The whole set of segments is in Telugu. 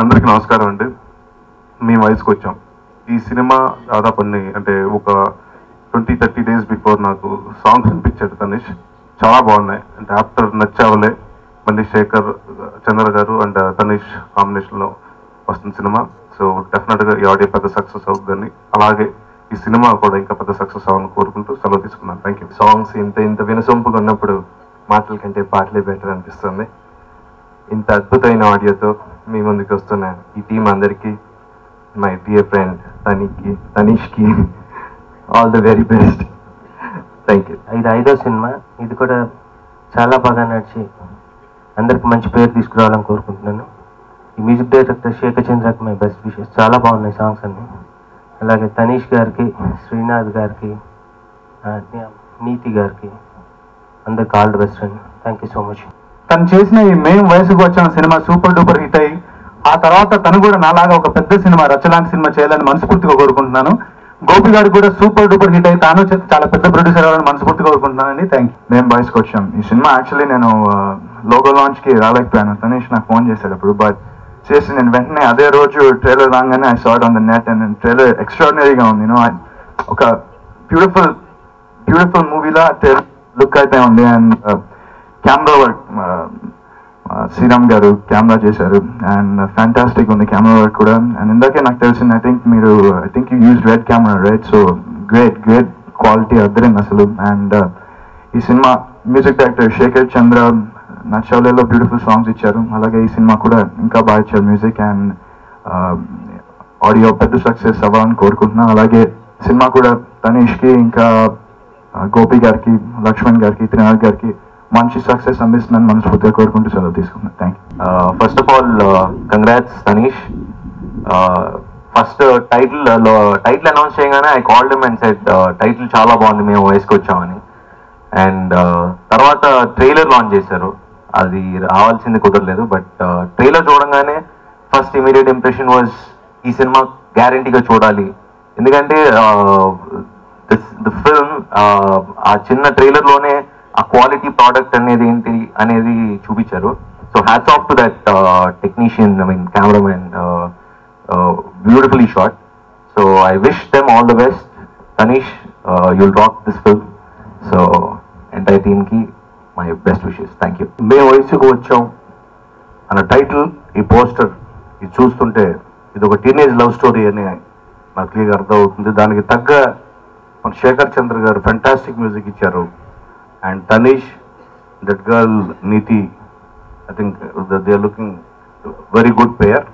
అందరికీ నమస్కారం అండి. మీ వయసుకు వచ్చాం. ఈ సినిమా దాదాపు అంటే ఒక 20-30 డేస్ బిఫోర్ నాకు సాంగ్స్ అనిపించాడు తనీష్. చాలా బాగున్నాయి. అంటే ఆఫ్టర్ నచ్చావలే మళ్ళీ శేఖర్ చంద్ర గారు అండ్ తనీష్ కాంబినేషన్లో వస్తుంది సినిమా. సో డెఫినెట్గా ఈ ఆడియో పెద్ద సక్సెస్ అవుతుందని, అలాగే ఈ సినిమా కూడా ఇంకా పెద్ద సక్సెస్ అవ్వాలని కోరుకుంటూ సెలవు తీసుకున్నాను. Thank you. సాంగ్స్ ఇంత వినసొంపుగా ఉన్నప్పుడు మాటల కంటే పాటలే బెటర్ అనిపిస్తుంది. ఇంత అద్భుతమైన ఆడియోతో మీ ముందుకు వస్తున్న ఈ టీం అందరికీ, మై డియర్ ఫ్రెండ్ తనీష్కి all the very best. Thank you. ఇది 5వ సినిమా. ఇది కూడా చాలా బాగా నడిచి అందరికి మంచి పేరు తీసుకురావాలని కోరుకుంటున్నాను. ఈ మ్యూజిక్ డైరెక్టర్ శేఖర్ చంద్రకి మై బెస్ట్ విషెస్. చాలా బాగున్నాయి సాంగ్స్ అన్ని. అలాగే తనీష్ గారికి, శ్రీనాథ్ గారికి, నీతి గారికి అందరికి ఆల్ ది బెస్ట్ అండి. Thank you so much. తను చేసిన ఈ మేము వయసుకు వచ్చిన సినిమా సూపర్ డూపర్ హిట్ అయ్యి ఆ తర్వాత తను కూడా నాలాగా ఒక పెద్ద సినిమా రచ్చలాంటి సినిమా చేయాలని మనస్ఫూర్తిగా కోరుకుంటున్నాను. గోపి గారు కూడా సూపర్ డూపర్ హిట్ అయ్యి తాను చాలా పెద్ద ప్రొడ్యూసర్ అవ్వాలని మనస్ఫూర్తిగా కోరుకుంటున్నానండి. Thank you. మేము వయసుకు వచ్చాం. ఈ సినిమా యాక్చువల్లీ నేను లోగో లాంచ్కి రాలేకపోయాను. తనీష్ నాకు ఫోన్ చేశాడు అప్పుడు. బట్ చేసి నేను వెంటనే అదే రోజు ట్రైలర్ రాగానే I sat on the net and trailer ఎక్స్ట్రాడినరీగా ఉంది. ఒక బ్యూటిఫుల్ మూవీలా లుక్ అయితే ఉంది. And camera work Sriram garu camera చేశారు అండ్ ఫ్యాంటాస్టిక్ ఉంది కెమెరా వర్క్ కూడా. అండ్ ఇందాకే నాకు తెలిసింది, I think you use red camera right. So great quality అద్దరింది అసలు. అండ్ ఈ cinema music director Shekhar Chandra నచ్చవలేలో బ్యూటిఫుల్ సాంగ్స్ ఇచ్చారు. అలాగే ఈ సినిమా కూడా ఇంకా బాగా ఇచ్చారు మ్యూజిక్ అండ్ ఆడియో పెద్ద సక్సెస్ అవ్వాలని కోరుకుంటున్నాను. అలాగే సినిమా కూడా తనీష్కి ఇంకా గోపి గారికి, లక్ష్మణ్ గారికి, త్రినాథ్ గారికి మంచి సక్సెస్ అందిస్తుందని మనస్ఫూర్తిగా కోరుకుంటూ సెలవు తీసుకున్నాను. Thank you. First of all congrats Tanish. First title announce చేయగానే I called him and said title చాలా బాగుంది, మేము వయసుకు వచ్చామని. అండ్ తర్వాత ట్రైలర్ లాంచ్ చేశారు. అది రావాల్సింది కుదరలేదు. బట్ ట్రైలర్ చూడంగానే ఫస్ట్ ఇమీడియట్ ఇంప్రెషన్ వాజ్ ఈ సినిమా గ్యారంటీగా చూడాలి. ఎందుకంటే ద ఫిల్మ్ ఆ చిన్న ట్రైలర్లోనే ఆ క్వాలిటీ ప్రోడక్ట్ అనేది ఏంటి అనేది చూపించారు. So hats off to that technician, cameraman, beautifully shot. So I wish them all the best. Tanish, you'll rock this film. So entire టీమ్కి my best wishes. Thank you. మేము వయసుకు వచ్చాం అన్న టైటిల్, ఈ పోస్టర్ ఇది చూస్తుంటే ఇది ఒక టీనేజ్ లవ్ స్టోరీ అని నాకు క్లియర్గా అర్థమవుతుంది. దానికి తగ్గ మన శేఖర్ చంద్ర గారు ఫెంటాస్టిక్ మ్యూజిక్ ఇచ్చారు. And Tanish, that girl Neethi, I think they are looking very good pair.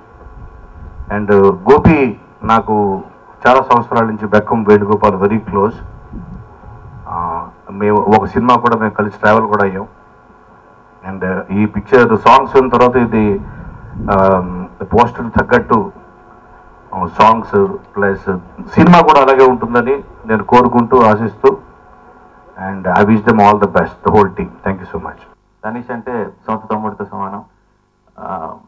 And Gopi నాకు చాలా సంవత్సరాల నుంచి బెక్కం వేణుగోపాల్ వెరీ క్లోజ్. మేము ఒక సినిమా కూడా మేము కలిసి ట్రావెల్ కూడా అయ్యాం. అండ్ ఈ పిక్చర్ సాంగ్స్ అయిన తర్వాత ఇది పోస్టర్ తగ్గట్టు సాంగ్స్ ప్లస్ సినిమా కూడా అలాగే ఉంటుందని నేను కోరుకుంటూ ఆశిస్తూ, and I wish them all the best, the whole team. Thank you so much. Tanish అంటే సొంత తమ్ముడితో సమానం.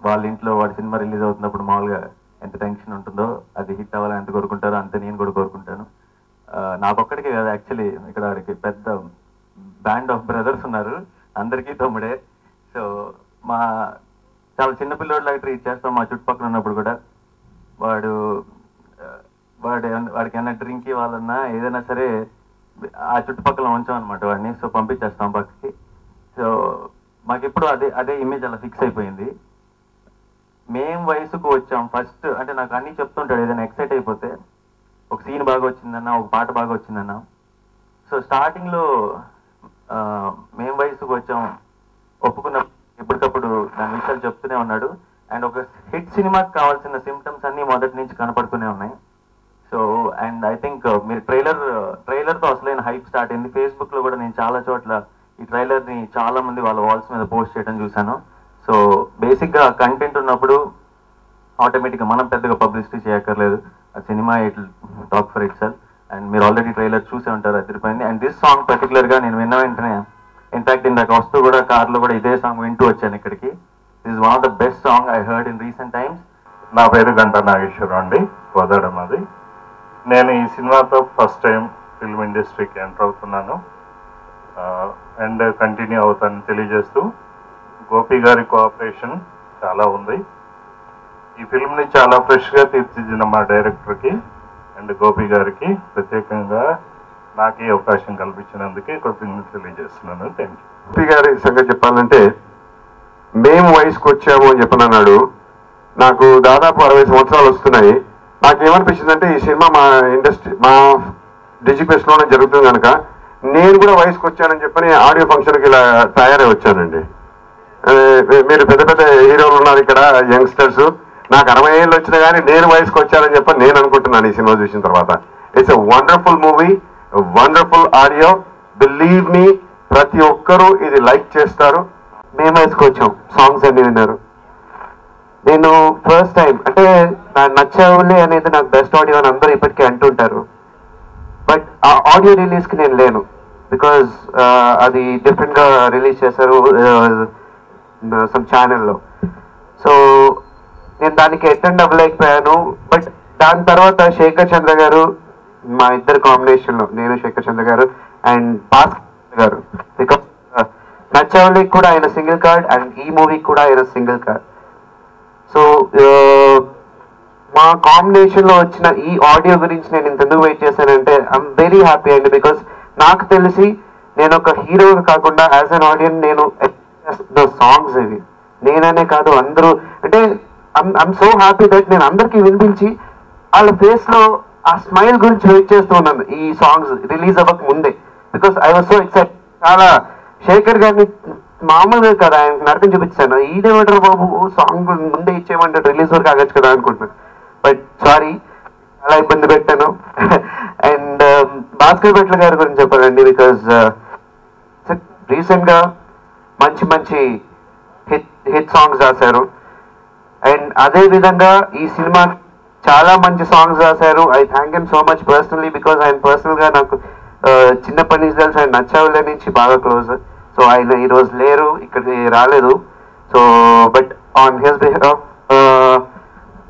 వాళ్ళ ఇంట్లో వాడి సినిమా రిలీజ్ అవుతున్నప్పుడు మామూలుగా ఎంత టెన్షన్ ఉంటుందో, అది హిట్ అవ్వాలని ఎంత కోరుకుంటారో అంతే నేను కూడా కోరుకుంటాను. నాకొక్కడికే కాదు, యాక్చువల్లీ ఇక్కడ వాడికి పెద్ద బ్యాండ్ ఆఫ్ బ్రదర్స్ ఉన్నారు, అందరికీ తమ్ముడే. సో మా చాలా చిన్న పిల్లోడ్లాగా ట్రీట్ చేస్తాం మా చుట్టుపక్కల ఉన్నప్పుడు కూడా. వాడు వాడికి ఏమైనా డ్రింక్ ఇవ్వాలన్నా ఏదైనా సరే ఆ చుట్టుపక్కల ఉంచాం అనమాట వాడిని. సో పంపించేస్తాం పక్కకి. సో మాకెప్పుడు అదే ఇమేజ్ అలా ఫిక్స్ అయిపోయింది. మేం వయసుకు వచ్చాం ఫస్ట్ అంటే నాకు అన్నీ చెప్తుంటాడు ఏదైనా ఎక్సైట్ అయిపోతే, ఒక సీన్ బాగా వచ్చిందన్నా, ఒక పాట బాగా వచ్చిందన్నా. సో స్టార్టింగ్లో మేం వయసుకు వచ్చాం ఒప్పుకున్న ఎప్పటికప్పుడు దాని విషయాలు చెప్తూనే ఉన్నాడు. అండ్ ఒక హిట్ సినిమాకి కావాల్సిన సిమ్టమ్స్ అన్నీ మొదటి నుంచి కనపడుతూనే ఉన్నాయి. సో అండ్ ఐ థింక్ మీరు ట్రైలర్తో అసలైన హైప్ స్టార్ట్ అయింది. ఫేస్బుక్లో కూడా నేను చాలా చోట్ల ఈ ట్రైలర్ని చాలా మంది వాళ్ళ వాల్స్ మీద పోస్ట్ చేయడం చూశాను. సో బేసిక్గా కంటెంట్ ఉన్నప్పుడు ఆటోమేటిక్గా మనం పెద్దగా పబ్లిసిటీ చేయక్కర్లేదు. ఆ cinema it talk for it self. And మీరు ఆల్రెడీ ట్రైలర్ చూసే ఉంటారు, అదిరిపోయింది. అండ్ దిస్ సాంగ్ పర్టికులర్గా నేను విన్న వెంటనే ఇన్ఫాక్ట్ ఇందాక వస్తూ కూడా కార్లో కూడా ఇదే సాంగ్ వింటూ వచ్చాను ఇక్కడికి. This is one of the best song I heard in recent times. నా పేరు గంటా నాగేశ్వరరావు అండి, కోదాడ మాది. నేను ఈ సినిమాతో ఫస్ట్ టైం ఫిల్మ్ ఇండస్ట్రీకి ఎంటర్ అవుతున్నాను అండ్ కంటిన్యూ అవుతానని తెలియజేస్తూ, గోపి గారి కోఆపరేషన్ చాలా ఉంది. ఈ ఫిల్మ్ని చాలా ఫ్రెష్గా తీర్చిదిద్దిన మా డైరెక్టర్కి అండ్ గోపి గారికి ప్రత్యేకంగా నాకు ఈ అవకాశం కల్పించినందుకే కృతజ్ఞతలు తెలియజేస్తున్నాను. Thank you. గోపి గారి సంగతి చెప్పాలంటే మేము వయసుకు వచ్చాము అని చెప్పనన్నాడు. నాకు దాదాపు 60 సంవత్సరాలు వస్తున్నాయి. నాకేమనిపించిందంటే ఈ సినిమా మా ఇండస్ట్రీ మా డిజిపేస్లోనే జరుగుతుంది కనుక నేను కూడా వయసుకు వచ్చానని చెప్పని ఆడియో ఫంక్షన్కి ఇలా తయారై వచ్చానండి. మీరు పెద్ద పెద్ద హీరోలు ఉన్నారు ఇక్కడ, యంగ్స్టర్స్. నాకు 60 ఏళ్ళు వచ్చినా కానీ నేను వయసుకు వచ్చానని చెప్పని నేను అనుకుంటున్నాను ఈ సినిమా చూసిన తర్వాత. It's a wonderful movie, wonderful audio. Believe me, ప్రతి ఒక్కరూ ఇది లైక్ చేస్తారు. మేము వయసుకు వచ్చాం సాంగ్స్ అన్ని విన్నారు. నేను ఫస్ట్ టైం అంటే నచ్చావులే అనేది నాకు బెస్ట్ ఆడియో అని అందరూ ఇప్పటికీ అంటుంటారు. బట్ ఆ ఆడియో రిలీజ్కి నేను లేను, బికాజ్ అది డిఫరెంట్గా రిలీజ్ చేశారు సమ్ ఛానల్లో. సో నేను దానికి అటెండ్ అవ్వలేకపోయాను. బట్ దాని తర్వాత శేఖర్ చంద్ర గారు, మా ఇద్దరు కాంబినేషన్లో, నేను శేఖర్ చంద్ర గారు అండ్ భాస్కర్ గారు, బికాజ్ నచ్చావులికి కూడా ఆయన సింగిల్ కార్డ్ అండ్ ఈ మూవీకి కూడా ఆయన సింగిల్ కార్డ్. సో మా కాంబినేషన్లో వచ్చిన ఈ ఆడియో గురించి నేను ఇంతెందుకు వెయిట్ చేశానంటే ఐఎమ్ వెరీ హ్యాపీ అండి. బికాస్ నాకు తెలిసి నేను ఒక హీరోగా కాకుండా యాజ్ అన్ ఆడియన్స్ నేను సాంగ్స్ ఇవి నేననే కాదు అందరూ, అంటే ఐఎమ్ సో హ్యాపీ దట్ నేను అందరికీ వినిపించి వాళ్ళ ఫేస్లో ఆ స్మైల్ గురించి వెయిట్ చేస్తూ ఉన్నాను ఈ సాంగ్స్ రిలీజ్ అవ్వక ముందే. Because I was so excite. చాలా శేఖర్ గారిని మామూలుగా కదా ఆయనకు నరకం చూపించాను. ఈడేమంటారు బాబు సాంగ్ ముందే ఇచ్చేయమంటారు, రిలీజ్ వరకు ఆగచ్చు కదా అనుకుంటున్నాను. బట్ సారీ, చాలా ఇబ్బంది పెట్టాను. అండ్ భాస్కర్ భట్ల గారి గురించి చెప్పాలండి. బికాజ్ రీసెంట్గా మంచి మంచి హిట్ సాంగ్స్ రాశారు. అండ్ అదే విధంగా ఈ సినిమా చాలా మంచి సాంగ్స్ రాశారు. I thank him so much personally, because ఆయన పర్సనల్గా నాకు చిన్నప్పటి నుంచి తెలుసు. ఆయన నచ్చావులే నుంచి బాగా క్లోజ్. సో ఆయన ఈరోజు లేరు, ఇక్కడికి రాలేదు. So but on his behalf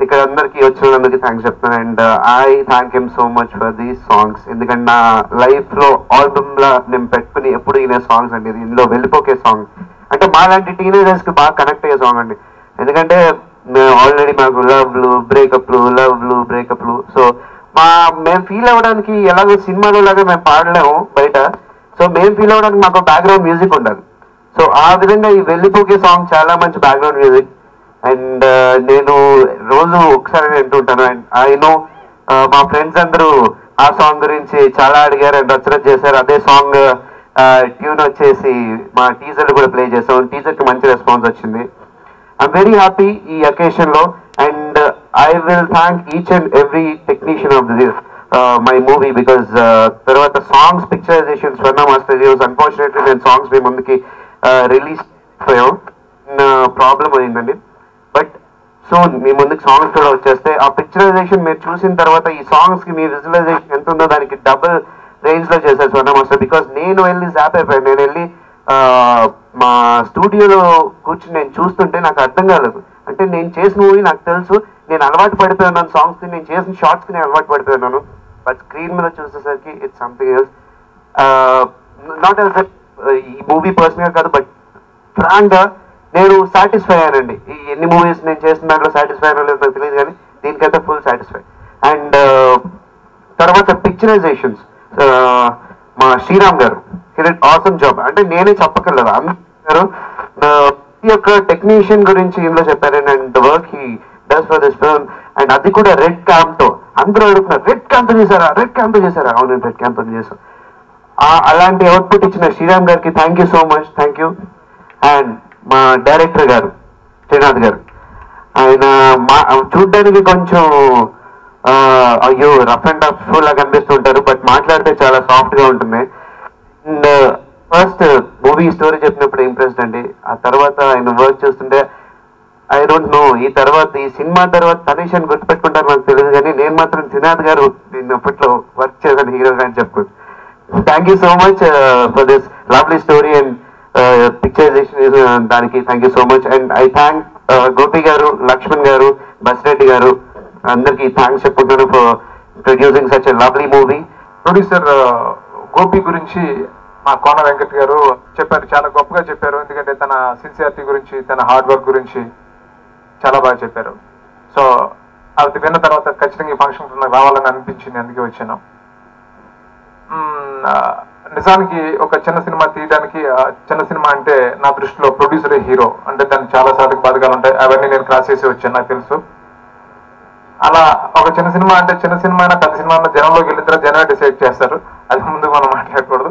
ఇక్కడ అందరికీ వచ్చినందుకు థ్యాంక్స్ చెప్తాను. And I thank him so much for these songs. ఎందుకంటే నా లైఫ్లో ఆల్బమ్లా నేను పెట్టుకుని ఎప్పుడు వినే సాంగ్స్ అండి. ఇది ఇందులో వెళ్ళిపోకే సాంగ్ అంటే మా లాంటి టీనేజర్స్కి బాగా కనెక్ట్ అయ్యే సాంగ్ అండి. ఎందుకంటే ఆల్రెడీ మాకు లవ్లు బ్రేకప్లు. సో మేము ఫీల్ అవ్వడానికి ఎలాగో సినిమాలో లాగా మేము పాడలేము బయట. సో మేము ఫీల్ అవ్వడానికి మాకు బ్యాక్గ్రౌండ్ మ్యూజిక్ ఉండాలి. సో ఆ విధంగా ఈ వెళ్ళిపోకే సాంగ్ చాలా మంచి బ్యాక్గ్రౌండ్ మ్యూజిక్. అండ్ నేను రోజు ఒకసారి వింటుంటాను. అండ్ ఐ నో మా ఫ్రెండ్స్ అందరూ ఆ సాంగ్ గురించి చాలా అడిగారు అండ్ రచన చేశారు. అదే సాంగ్ ట్యూన్ వచ్చేసి మా టీజర్లు కూడా ప్లే చేసాం. టీజర్కి మంచి రెస్పాన్స్ వచ్చింది. ఐఎమ్ వెరీ హ్యాపీ ఈ అకేషన్లో. And I will thank each and every technician of this my movie. Because తర్వాత సాంగ్స్ పిక్చరైజేషన్ స్వర్ణ మాస్టర్ యూస్. అన్ఫార్చునేట్లీ నేను సాంగ్స్ మీ ముందుకి రిలీజ్ అయ్యాం, ప్రాబ్లం అయిందండి. బట్ సో మీ ముందుకు సాంగ్స్ కూడా వచ్చేస్తే ఆ పిక్చరైజేషన్ మీరు చూసిన తర్వాత ఈ సాంగ్స్కి మీ విజువలైజేషన్ ఎంత ఉందో దానికి డబుల్ రేంజ్లో చేశారు స్వర్ణ మాస్టర్. బికాజ్ నేను వెళ్ళి జాప్ అయిపోయాను. నేను వెళ్ళి మా స్టూడియోలో కూర్చుని నేను చూస్తుంటే నాకు అర్థం కాలేదు. అంటే నేను చేసిన మూవీ నాకు తెలుసు, నేను అలవాటు పడిపోయి ఉన్నాను సాంగ్స్కి, నేను చేసిన షార్ట్స్కి నేను అలవాటు పడిపోయి ఉన్నాను. బట్ స్క్రీన్ మీద చూసేసరికి it's something else. Not else ఈ మూవీ పర్సనల్గా కాదు, బట్ ఫ్రాంక్గా నేను సాటిస్ఫై అయ్యానండి. ఈ ఎన్ని మూవీస్ నేను చేసిన దాంట్లో సాటిస్ఫై అయ్యానో లేదు నాకు తెలియదు, కానీ దీనికైతే ఫుల్ సాటిస్ఫై. అండ్ పిక్చరైజేషన్స్ మా శ్రీరామ్ గారు ఆసమ్ జాబ్. అంటే నేనే చెప్పగలదు అందరూ ఈ యొక్క టెక్నీషియన్ గురించి ఇందులో చెప్పారు. And the work he does for this film. And అది కూడా రెడ్ క్యాంప్ తో. అందరూ అడుగుతున్నారు రెడ్ క్యాంప్ చేశారా, రెడ్ క్యాంప్ చేశారా? అవును, రెడ్ క్యాంప్ చేశారు. అలాంటి అవుట్పుట్ ఇచ్చిన శ్రీరామ్ గారికి thank you so much, thank you. And మా డైరెక్టర్ గారు శ్రీనాథ్ గారు, ఆయన చూడ్డానికి కొంచెం అయ్యో రఫ్ అండ్ టఫ్ లా కనిపిస్తుంటారు, బట్ మాట్లాడితే చాలా సాఫ్ట్ గా ఉంటుంది. అండ్ ఫస్ట్ మూవీ స్టోరీ చెప్పినప్పుడు ఇంప్రెస్డ్ అండి. ఆ తర్వాత ఆయన వర్క్ చేస్తుంటే ఐ డోంట్ నో ఈ తర్వాత ఈ సినిమా తర్వాత తనీష్ అని గుర్తుపెట్టుకుంటారు నాకు తెలియదు, కానీ నేను మాత్రం శ్రీనాథ్ గారు దీన్ని అప్పట్లో వర్క్ చేశాను హీరోగా అని చెప్పుకోవచ్చు. Thank you so much for this lovely story and picturization. దానికి thank you so much. And I thank Gopi garu, Lakshman garu, Basireddy garu, అందరికి థ్యాంక్స్ చెప్పుకుంటాను for producing such a lovely movie. Producer Gopi గురించి మా కోన వెంకట్ గారు చెప్పారు, చాలా గొప్పగా చెప్పారు. ఎందుకంటే తన సిన్సియారిటీ గురించి, తన హార్డ్ వర్క్ గురించి చాలా బాగా చెప్పారు. సో అది విన్న తర్వాత ఖచ్చితంగా ఈ ఫంక్షన్ నాకు రావాలని అనిపించింది, అందుకే వచ్చాను. నిజానికి ఒక చిన్న సినిమా తీయడానికి, చిన్న సినిమా అంటే నా దృష్టిలో ప్రొడ్యూసరే హీరో. అంటే దానికి చాలా సాధక బాధకాలు ఉంటాయి, అవన్నీ నేను క్రాస్ చేసి వచ్చాను, నాకు తెలుసు. అలా ఒక చిన్న సినిమా అంటే చిన్న సినిమా అయినా పెద్ద సినిమా అయినా జనంలోకి వెళ్ళిన తర్వాత జనమే డిసైడ్ చేస్తారు, అది ముందు మనం మాట్లాడకూడదు.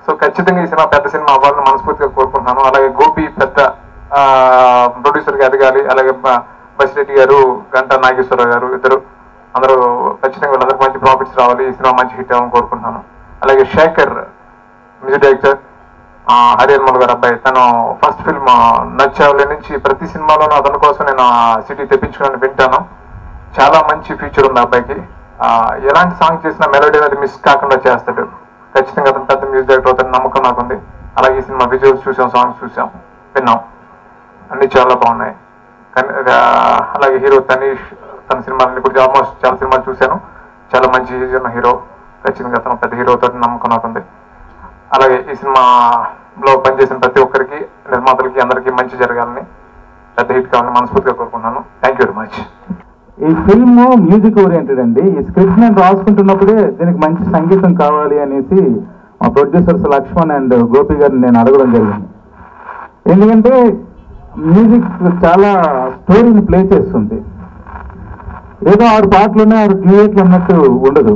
సో ఖచ్చితంగా ఈ సినిమా పెద్ద సినిమా అవ్వాలని మనస్ఫూర్తిగా కోరుకుంటున్నాను. అలాగే గోపి పెద్ద ప్రొడ్యూసర్గా ఎదగాలి. అలాగే బసిరెడ్డి గారు, గంటా నాగేశ్వరరావు గారు, ఇద్దరు అందరూ ఖచ్చితంగా వీళ్ళందరికీ మంచి ప్రాఫిట్స్ రావాలి, ఈ సినిమా మంచి హిట్ అవ్వాలని కోరుకుంటున్నాను. అలాగే శేఖర్ మ్యూజిక్ డైరెక్టర్, హరియల్మల్ గారు అబ్బాయి, తను ఫస్ట్ ఫిల్మ్ నచ్చావులే నుంచి ప్రతి సినిమాలోనూ అతని కోసం నేను సిటీ తెప్పించుకుని వింటాను. చాలా మంచి ఫ్యూచర్ ఉంది అబ్బాయికి. ఎలాంటి సాంగ్ చేసినా మెలోడీ అనేది మిస్ కాకుండా చేస్తాడు. ఖచ్చితంగా అతను పెద్ద మ్యూజిక్ డైరెక్టర్ అవుతాడు నమ్మకం నాకుంది. అలాగే ఈ సినిమా విజువల్స్ చూసాం, సాంగ్స్ చూసాం, విన్నాం, అన్ని చాలా బాగున్నాయి. అలాగే హీరో తనీష్, తన సినిమాలన్నీ కూడా ఆల్మోస్ట్ చాలా సినిమాలు చూశాను, చాలా మంచి హీరో. ఖచ్చితంగా అతను పెద్ద హీరో అవుతాడు నమ్మకం నాకుంది. అలాగే ఈ సినిమాలో పనిచేసిన ప్రతి ఒక్కరికి, నిర్మాతలకి, అందరికీ మంచి జరగాలని, పెద్ద హిట్ కావాలని మనస్ఫూర్తిగా కోరుకుంటున్నాను. Thank you very much. ఈ ఫిల్మ్ మ్యూజిక్ ఓరియంటెడ్ అండి. ఈ స్క్రిప్ట్ నేను రాసుకుంటున్నప్పుడే దీనికి మంచి సంగీతం కావాలి అనేసి మా ప్రొడ్యూసర్స్ లక్ష్మణ్ అండ్ గోపి గారిని నేను అడగడం జరిగింది. ఎందుకంటే మ్యూజిక్ చాలా స్టోరీని ప్లే చేస్తుంది. ఏదో 6 పాటలునే 6 డ్యూయెట్లు అన్నట్టు ఉండదు.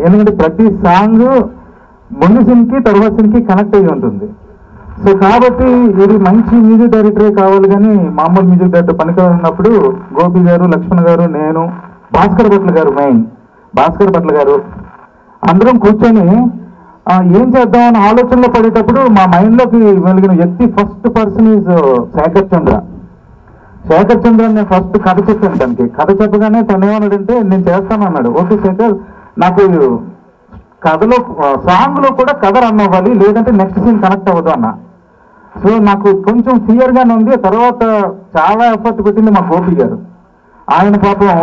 ఎందుకంటే ప్రతి సాంగ్ ముందు సీన్కి తర్వాత సీన్కి కనెక్ట్ అయ్యి ఉంటుంది. సో కాబట్టి ఇది మంచి మ్యూజిక్ డైరెక్టరే కావాలి, కానీ మామూలు మ్యూజిక్ డైరెక్టర్ పనికిరానప్పుడు గోపి గారు, లక్ష్మణ్ గారు, నేను, భాస్కర్ భట్ల గారు, మెయిన్ భాస్కర్ భట్ల గారు అందరం కూర్చొని ఏం చేద్దామని ఆలోచనలో పడేటప్పుడు మా మైండ్లోకి వెలిగిన వ్యక్తి ఫస్ట్ పర్సన్ ఈజ్ శేఖర్ చంద్ర. శేఖర్ చంద్ర నేను ఫస్ట్ కథ చెప్పాను తనకి. కథ చెప్పగానే తను ఏమన్నాడంటే నేను చేస్తాను అన్నాడు. ఓకే శేఖర్, నాకు కథలో సాంగ్లో కూడా కథ రన్ అవ్వాలి, లేదంటే నెక్స్ట్ సీన్ కనెక్ట్ అవ్వదు అన్న. సో నాకు కొంచెం క్లియర్గానే ఉంది. తర్వాత చాలా ఎఫర్ట్ పెట్టింది మా గోపి గారు. ఆయన పాపం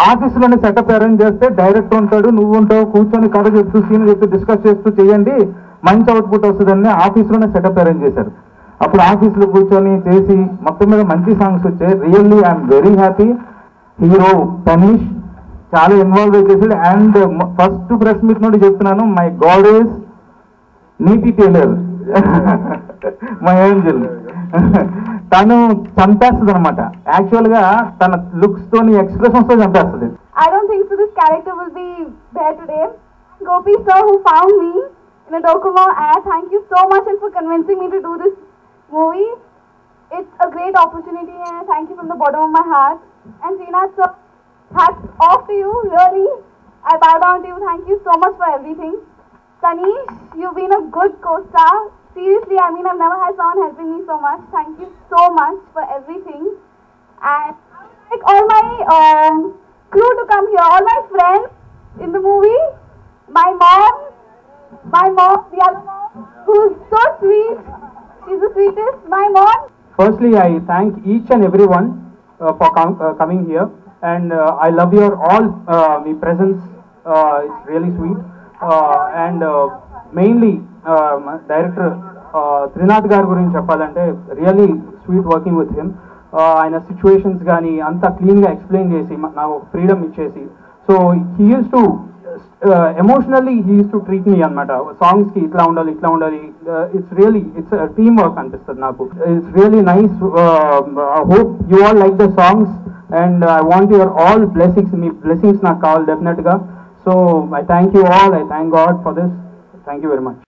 ఆఫీసులోనే సెటప్ అరేంజ్ చేస్తే డైరెక్టర్ ఉంటాడు, నువ్వు ఉంటావు, కూర్చొని కథ చెప్తూ సీన్ చెప్తూ డిస్కస్ చేస్తూ చేయండి, మంచి అవుట్పుట్ వస్తుందని ఆఫీస్లోనే సెటప్ అరేంజ్ చేశారు. అప్పుడు ఆఫీస్లో కూర్చొని చేసి మొత్తం మీద మంచి సాంగ్స్ వచ్చాయి. Really I'm very happy. Hero Tanish చాలా ఇన్వాల్వ్ చేసాడు. అండ్ ఫస్ట్ ప్రెస్ మీట్ నుండి చెప్తున్నాను, my God is Neethi Taylor, my angel. తను చంపేస్తుంది అనమాట. యాక్చువల్ గా తన లుక్స్ తోని ఎక్స్ప్రెషన్స్ తో చంపేస్తుంది. I don't think so this character will be there today. Gopi sir who found me in a Docomo ad, thank you so much and for convincing me to do this movie. It's a great opportunity and thank you from the bottom of my heart. And Srinath sir, hats off to you, really. I bow down to you. Thank you so much for everything. Tanish, you've been a good co-star. Seriously, I mean, I've never had someone helping me so much. Thank you so much for everything. And I would like all my crew to come here, all my friends in the movie, my mom, the other mom, who's so sweet. She's the sweetest, my mom. Firstly, I thank each and everyone for coming here. And I love your all presence. It's really sweet. And mainly director Trinath గారి గురించి చెప్పాలంటే really sweet working with him. ఆయన సిచ్యువేషన్స్ కానీ అంతా క్లీన్గా ఎక్స్ప్లెయిన్ చేసి నాకు ఫ్రీడమ్ ఇచ్చేసి, so he use to emotionally he use to treat me అనమాట. సాంగ్స్కి ఇట్లా ఉండాలి ఇట్లా ఉండాలి. ఇట్స్ టీమ్ వర్క్ అనిపిస్తుంది నాకు. It's really nice. I hope you all like the songs and I want your all blessings. Me blessings నాకు కావాలి డెఫినెట్గా. So I thank you all. I thank God for this. Thank you very much.